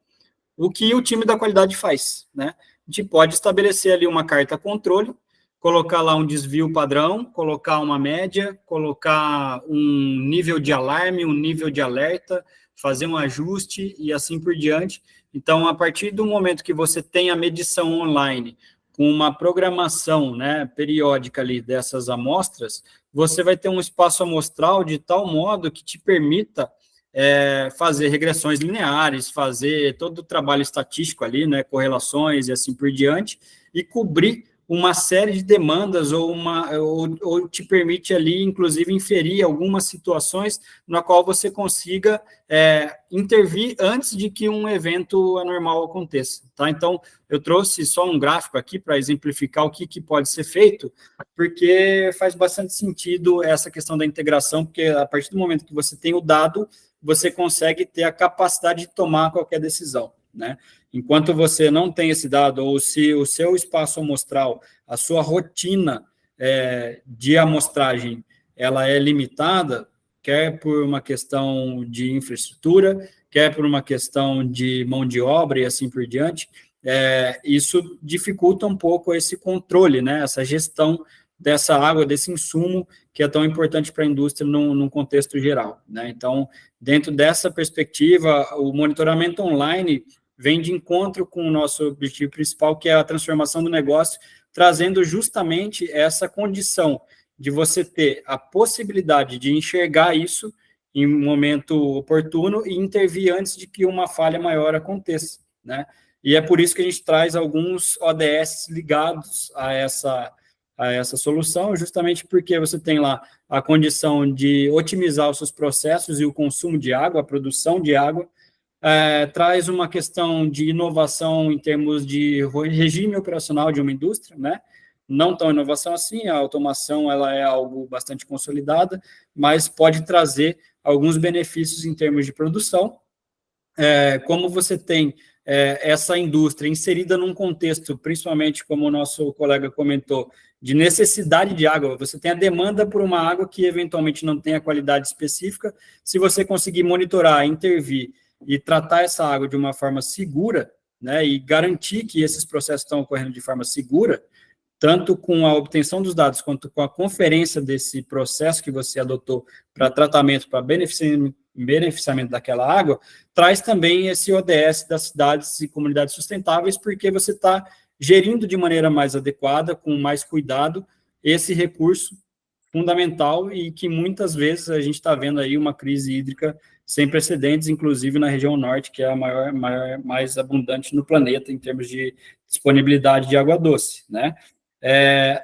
O que o time da qualidade faz, né? A gente pode estabelecer ali uma carta controle, colocar lá um desvio padrão, colocar uma média, colocar um nível de alarme, um nível de alerta, fazer um ajuste e assim por diante. Então, a partir do momento que você tem a medição online com uma programação, né, periódica ali dessas amostras, você vai ter um espaço amostral de tal modo que te permita fazer regressões lineares, fazer todo o trabalho estatístico ali, né, correlações e assim por diante, e cobrir uma série de demandas ou te permite ali, inclusive, inferir algumas situações na qual você consiga intervir antes de que um evento anormal aconteça, tá? Então, eu trouxe só um gráfico aqui para exemplificar o que pode ser feito, porque faz bastante sentido essa questão da integração, porque a partir do momento que você tem o dado, você consegue ter a capacidade de tomar qualquer decisão, né? Enquanto você não tem esse dado, ou se o seu espaço amostral, a sua rotina de amostragem, ela é limitada, quer por uma questão de infraestrutura, quer por uma questão de mão de obra e assim por diante, isso dificulta um pouco esse controle, né? Essa gestão dessa água, desse insumo que é tão importante para a indústria num contexto geral, né? Então, dentro dessa perspectiva, o monitoramento online vem de encontro com o nosso objetivo principal, que é a transformação do negócio, trazendo justamente essa condição de você ter a possibilidade de enxergar isso em um momento oportuno e intervir antes de que uma falha maior aconteça, né? E é por isso que a gente traz alguns ODS ligados a essa solução, justamente porque você tem lá a condição de otimizar os seus processos e o consumo de água, a produção de água, traz uma questão de inovação em termos de regime operacional de uma indústria, né? Não tão inovação assim, a automação ela é algo bastante consolidada, mas pode trazer alguns benefícios em termos de produção. Como você tem essa indústria inserida num contexto, principalmente como o nosso colega comentou, de necessidade de água, você tem a demanda por uma água que eventualmente não tem a qualidade específica, se você conseguir monitorar, intervir e tratar essa água de uma forma segura, né, e garantir que esses processos estão ocorrendo de forma segura, tanto com a obtenção dos dados, quanto com a conferência desse processo que você adotou para tratamento, para beneficiamento daquela água, traz também esse ODS das cidades e comunidades sustentáveis, porque você está gerindo de maneira mais adequada, com mais cuidado, esse recurso fundamental e que muitas vezes a gente está vendo aí uma crise hídrica sem precedentes, inclusive na região norte, que é a mais abundante no planeta em termos de disponibilidade de água doce, né?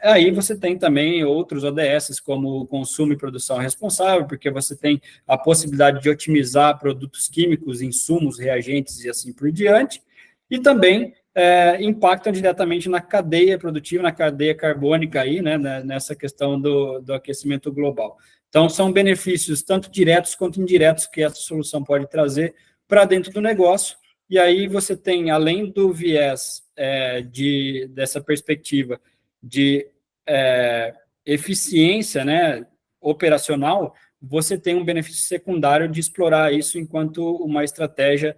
Aí você tem também outros ODS, como consumo e produção responsável, porque você tem a possibilidade de otimizar produtos químicos, insumos, reagentes e assim por diante, e também impactam diretamente na cadeia produtiva, na cadeia carbônica aí, né, nessa questão do aquecimento global. Então, são benefícios tanto diretos quanto indiretos que essa solução pode trazer para dentro do negócio, e aí você tem, além do viés dessa perspectiva de eficiência, né, operacional, você tem um benefício secundário de explorar isso enquanto uma estratégia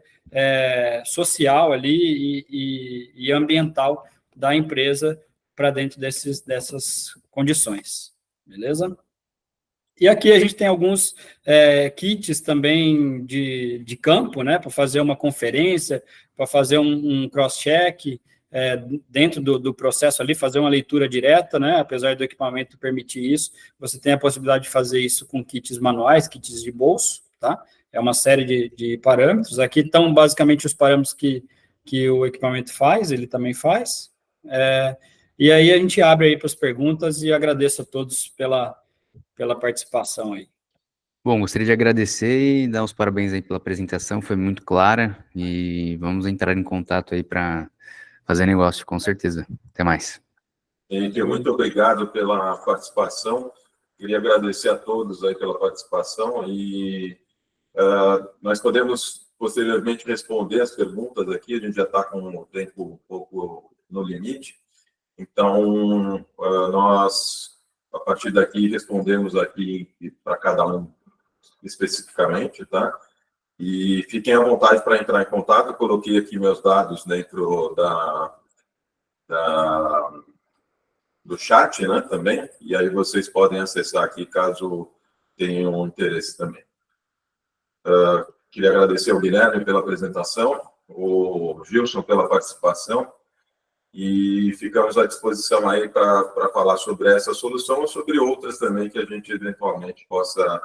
social ali e ambiental da empresa para dentro dessas condições, beleza? E aqui a gente tem alguns kits também de campo, né, para fazer uma conferência, para fazer um cross-check dentro do processo ali, fazer uma leitura direta, né, apesar do equipamento permitir isso, você tem a possibilidade de fazer isso com kits manuais, kits de bolso, tá? É uma série de parâmetros. Aqui estão basicamente os parâmetros que o equipamento faz, ele também faz. E aí a gente abre aí para as perguntas e agradeço a todos pela participação aí. Bom, gostaria de agradecer e dar os parabéns aí pela apresentação, foi muito clara e vamos entrar em contato aí para fazer negócio, com certeza. Até mais. Gente, muito obrigado pela participação. Queria agradecer a todos aí pela participação e nós podemos posteriormente responder as perguntas aqui, a gente já está com o tempo um pouco no limite. Então, nós, a partir daqui, respondemos aqui para cada um especificamente, tá? E fiquem à vontade para entrar em contato. Eu coloquei aqui meus dados dentro do chat, né, também, e aí vocês podem acessar aqui caso tenham interesse também. Queria agradecer ao Guilherme pela apresentação, o Gilson pela participação, e ficamos à disposição aí para falar sobre essa solução ou sobre outras também que a gente eventualmente possa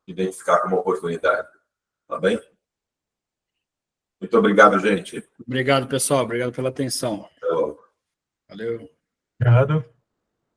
identificar como oportunidade. Tá bem? Muito obrigado, gente. Obrigado, pessoal. Obrigado pela atenção. Até logo. Valeu. Obrigado.